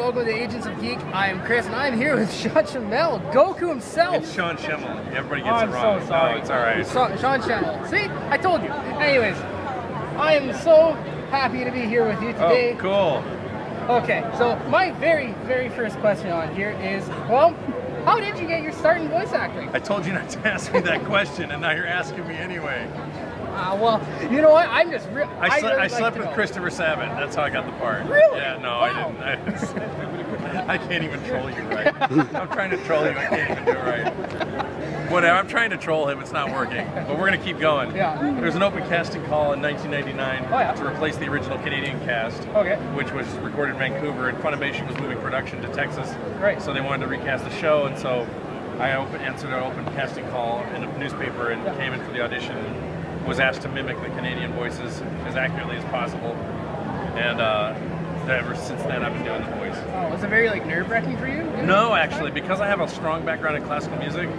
welcome to the Agents of Geek. I am Chris, and I'm here with Schemmel, Goku himself. It's Schemmel. Everybody gets it wrong. I'm so sorry. No, it's all right. Schemmel. See, I told you. Anyways, I am so happy to be here with you today. Oh, cool. Okay, so my very, very first question on here is, well, how did you get your start in voice acting? I told you not to ask me that question, and now you're asking me anyway. Well, you know what? I'm just I slept with Christopher Sabat. That's how I got the part. Really? Yeah, no, Wow. I didn't. I can't even troll you right. I'm trying to troll you. I can't even do it right. Whatever. I'm trying to troll him. It's not working. But we're going to keep going. Yeah. There's an open casting call in 1999 to replace the original Canadian cast, which was recorded in Vancouver, and Funimation was moving production to Texas. Right. So they wanted to recast the show, and so I answered an open casting call in a newspaper and came in for the audition. Was asked to mimic the Canadian voices as accurately as possible, and ever since then I've been doing the voice. Oh, was it very nerve-wracking for you? No, actually, because I have a strong background in classical music.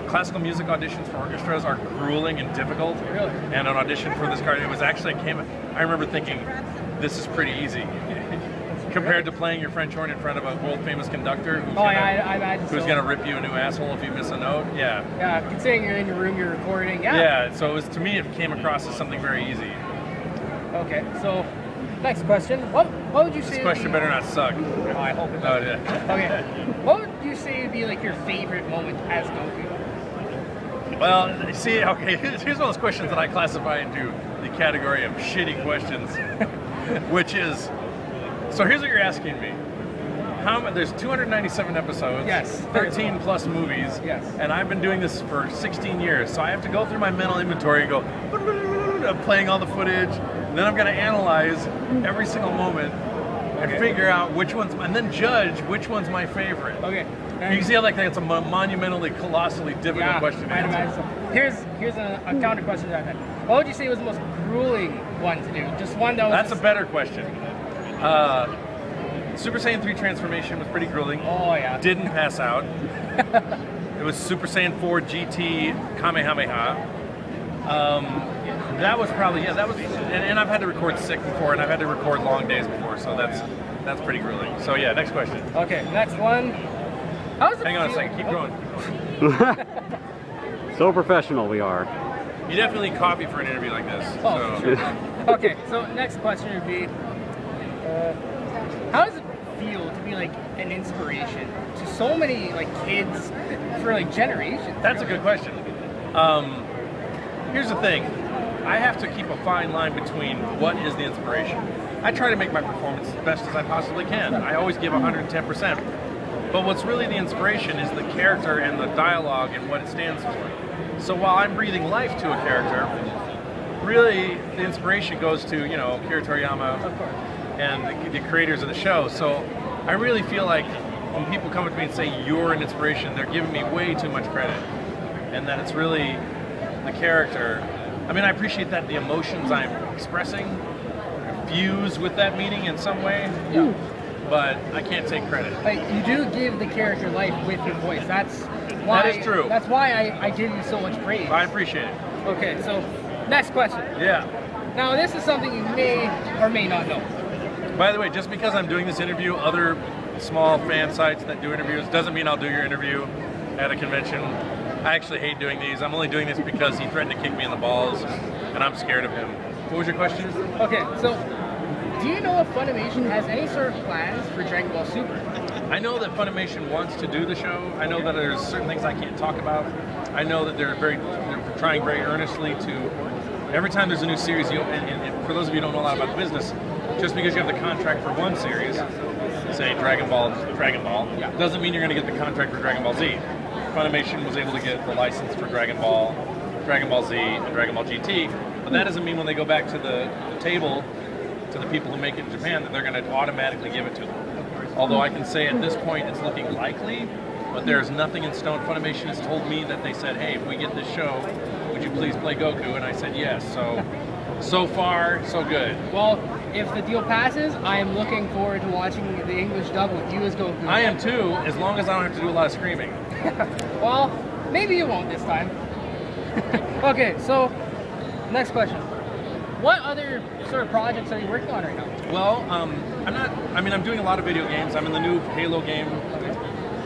Classical music auditions for orchestras are grueling and difficult. Really? And an audition for this card, it was actually I remember thinking, this is pretty easy. Compared to playing your French horn in front of a world-famous conductor who's going to rip you a new asshole if you miss a note. Yeah. Yeah, considering you're in your room, you're recording. Yeah. Yeah, so to me, it came across as something very easy. Okay, so next question. What would you say? This question better not suck. Oh, I hope it does. Oh, yeah. Okay. What would you say would be your favorite moment as Goku? Well, see, okay, here's one of those questions that I classify into the category of shitty questions, which is, so here's what you're asking me. There's 297 episodes, yes, 13 plus movies, yes, and I've been doing this for 16 years, so I have to go through my mental inventory and go, I'm playing all the footage, and then I'm going to analyze every single moment and figure out which one's, and then judge which one's my favorite. Okay. You can see how that's a monumentally, colossally difficult question to answer. Here's a counter question to that. What would you say was the most grueling one to do? Just one that was. That's a better question. Super Saiyan 3 transformation was pretty grueling. Oh yeah. Didn't pass out. It was Super Saiyan 4 GT Kamehameha. That was probably that was, and I've had to record sick before, and I've had to record long days before, so that's pretty grueling. So yeah, next question. Okay, next one. Hang on a second, keep going. So professional we are. You definitely need coffee for an interview like this. Oh, so. sure. Okay, so next question would be, how does it feel to be an inspiration to so many kids for generations? That's a good question. Here's the thing. I have to keep a fine line between what is the inspiration. I try to make my performance as best as I possibly can. I always give 110%. But what's really the inspiration is the character and the dialogue and what it stands for. So while I'm breathing life to a character, really the inspiration goes to, Akira Toriyama and the creators of the show. So I really feel like when people come up to me and say, you're an inspiration, they're giving me way too much credit. And that it's really the character. I mean, I appreciate that the emotions I'm expressing fuse with that meaning in some way. Yeah. But I can't take credit. You do give the character life with your voice. That is true. That's why I give you so much praise. I appreciate it. Okay, so next question. Yeah. Now this is something you may or may not know. By the way, just because I'm doing this interview, other small fan sites that do interviews doesn't mean I'll do your interview at a convention. I actually hate doing these. I'm only doing this because he threatened to kick me in the balls, and I'm scared of him. What was your question? Okay, so do you know if Funimation has any sort of plans for Dragon Ball Super? I know that Funimation wants to do the show. I know that there's certain things I can't talk about. I know that they're trying very earnestly to, every time there's a new series, and for those of you who don't know a lot about the business, just because you have the contract for one series, say Dragon Ball, doesn't mean you're going to get the contract for Dragon Ball Z. Funimation was able to get the license for Dragon Ball Z, and Dragon Ball GT, but that doesn't mean when they go back to the table, to the people who make it in Japan, that they're going to automatically give it to them. Although I can say at this point it's looking likely, but there's nothing in stone. Funimation has told me that they said, hey, if we get this show, would you please play Goku? And I said yes. So far, so good. Well, if the deal passes, I am looking forward to watching the English dub with you as Goku. I am too, as long as I don't have to do a lot of screaming. Well, maybe you won't this time. Okay, so next question. What other sort of projects are you working on right now? Well, I'm doing a lot of video games. I'm in the new Halo game.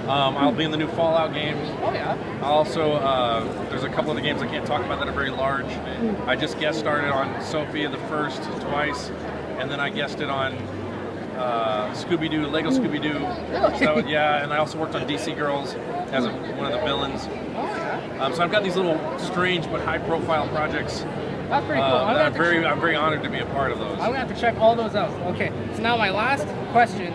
I'll be in the new Fallout game. Oh yeah. Also, there's a couple of the games I can't talk about that are very large. I just guest started on Sophia the First twice, and then I guested on Scooby-Doo, Lego Scooby-Doo. So yeah, and I also worked on DC Girls as one of the villains. Oh yeah. So I've got these little strange but high-profile projects. That's pretty cool. I'm very honored to be a part of those. I'm gonna have to check all those out. Okay. So now my last question,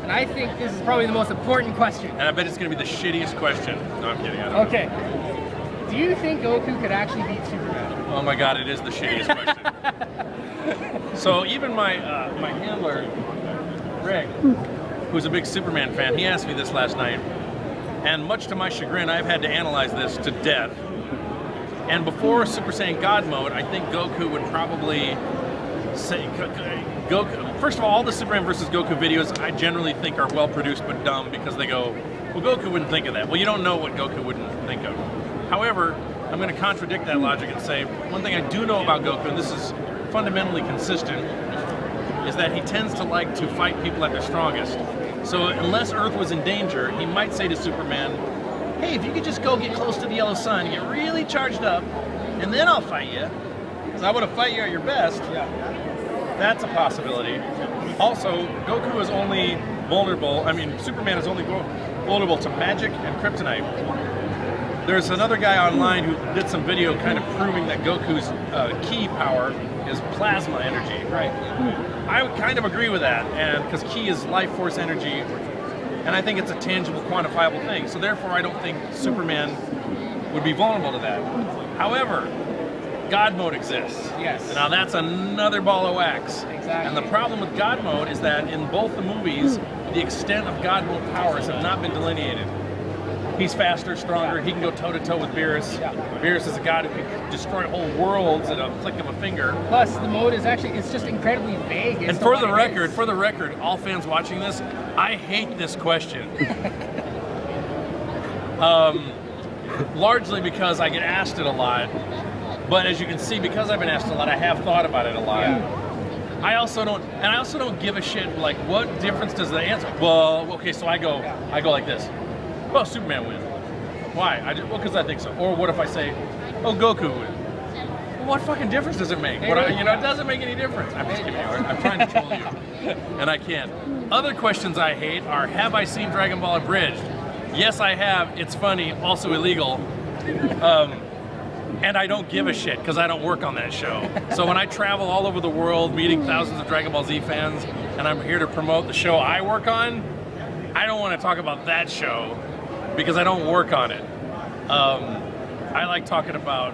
and I think this is probably the most important question. And I bet it's gonna be the shittiest question. No, I'm kidding. I don't know. Okay. Do you think Goku could actually beat Superman? Oh my God, it is the shittiest question. So even my handler, Greg, who's a big Superman fan, he asked me this last night, and much to my chagrin, I've had to analyze this to death. And before Super Saiyan God mode, I think Goku would probably say Goku. First of all the Superman versus Goku videos I generally think are well produced but dumb because they go, well, Goku wouldn't think of that. Well, you don't know what Goku wouldn't think of. However, I'm going to contradict that logic and say one thing I do know about Goku, and this is fundamentally consistent, is that he tends to like to fight people at their strongest. So unless Earth was in danger, he might say to Superman, hey, if you could just go get close to the yellow sun, get really charged up, and then I'll fight you, because I want to fight you at your best. Yeah. That's a possibility. Also, Goku is only vulnerable, Superman is only vulnerable to magic and kryptonite. There's another guy online who did some video kind of proving that Goku's ki power is plasma energy. Right. I would kind of agree with that, and because ki is life force energy, and I think it's a tangible, quantifiable thing. So therefore, I don't think Superman would be vulnerable to that. However, God mode exists. Yes. Now that's another ball of wax. Exactly. And the problem with God mode is that in both the movies, the extent of God mode powers have not been delineated. He's faster, stronger. He can go toe-to-toe with Beerus. Yeah. Beerus is a god who can destroy whole worlds at a click of a finger. Plus, the mode is actually, it's just incredibly vague. And for the record, all fans watching this, I hate this question. Largely because I get asked it a lot. But as you can see, because I've been asked a lot, I have thought about it a lot. Yeah. I also don't give a shit, like, what difference does the answer? Well, okay, so I go like this. Well, Superman wins. Why? Because I think so. Or what if I say, oh, Goku wins? Well, what fucking difference does it make? It doesn't make any difference. I'm just kidding you. I'm trying to troll you, and I can't. Other questions I hate are, have I seen Dragon Ball Abridged? Yes, I have. It's funny. Also illegal. And I don't give a shit because I don't work on that show. So when I travel all over the world meeting thousands of Dragon Ball Z fans, and I'm here to promote the show I work on, I don't want to talk about that show because I don't work on it. I like talking about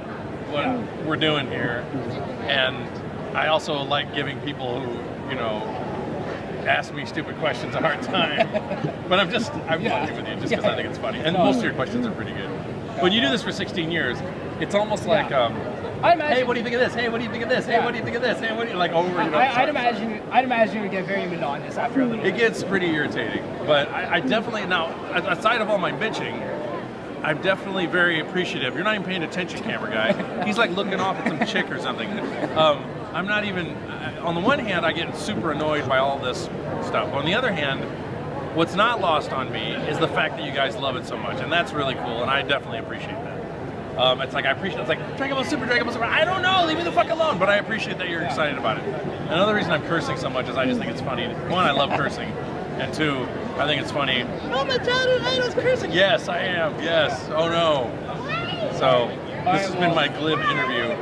what we're doing here, and I also like giving people who, ask me stupid questions a hard time. But I'm fucking with you just because I think it's funny. And most of your questions are pretty good. When you do this for 16 years, it's almost like, hey, what do you think of this? Hey, what do you think of this? Hey, what do you think of this? Hey, what do you like over and over? I'd imagine it would get very monotonous after a little bit. It gets pretty irritating. But I definitely, now, aside of all my bitching, I'm definitely very appreciative. You're not even paying attention, camera guy. He's like looking off at some chick or something. I'm not even, on the one hand, I get super annoyed by all this stuff. On the other hand, what's not lost on me is the fact that you guys love it so much, and that's really cool, and I definitely appreciate that. It's like Dragon Ball Super. I don't know, leave me the fuck alone. But I appreciate that you're excited about it. Another reason I'm cursing so much is I just think it's funny. One, I love cursing, and two, I think it's funny. Oh, my childhood idol's cursing. Yes, I am. Yes. Oh no. So this has been my glib interview.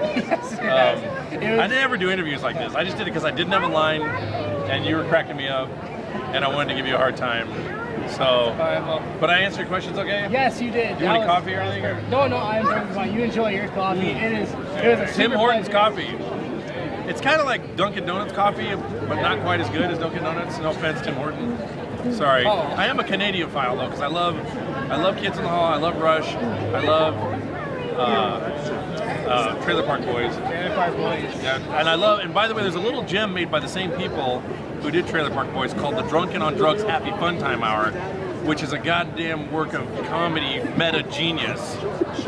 I never do interviews like this. I just did it because I didn't have a line, and you were cracking me up, and I wanted to give you a hard time. So, but I answered your questions okay? Yes, you did. Do you want any coffee or anything? No, I'm drinking fine. You enjoy your coffee. It was a Tim Hortons coffee. It's kind of like Dunkin' Donuts coffee, but not quite as good as Dunkin' Donuts. No offense, Tim Hortons. Sorry. Oh. I am a Canadian file though, because I love Kids in the Hall. I love Rush. I love Trailer Park Boys. Trailer Park Boys. Yeah, and by the way, there's a little gem made by the same people who did Trailer Park Boys called the Drunken on Drugs Happy Fun Time Hour. which is a goddamn work of comedy, meta genius.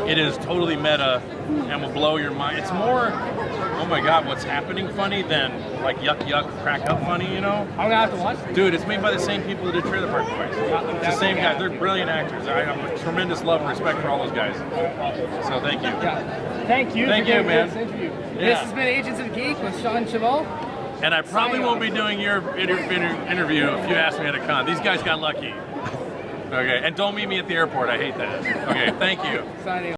It is totally meta and will blow your mind. It's more, oh my god, what's happening funny than like yuck yuck crack up funny, you know? I'm gonna have to watch it. Dude, it's made by the same people that did Trailer Park Boys. It's the same guys. They're brilliant actors. I have a tremendous love and respect for all those guys. So thank you. Yeah. Thank you. Thank for you, giving man. This interview. Yeah. This has been Agents of G.E.E.K with Schemmel. And I probably won't be doing your interview if you ask me at a con. These guys got lucky. Okay, and don't meet me at the airport. I hate that. Okay, thank you. Signing off.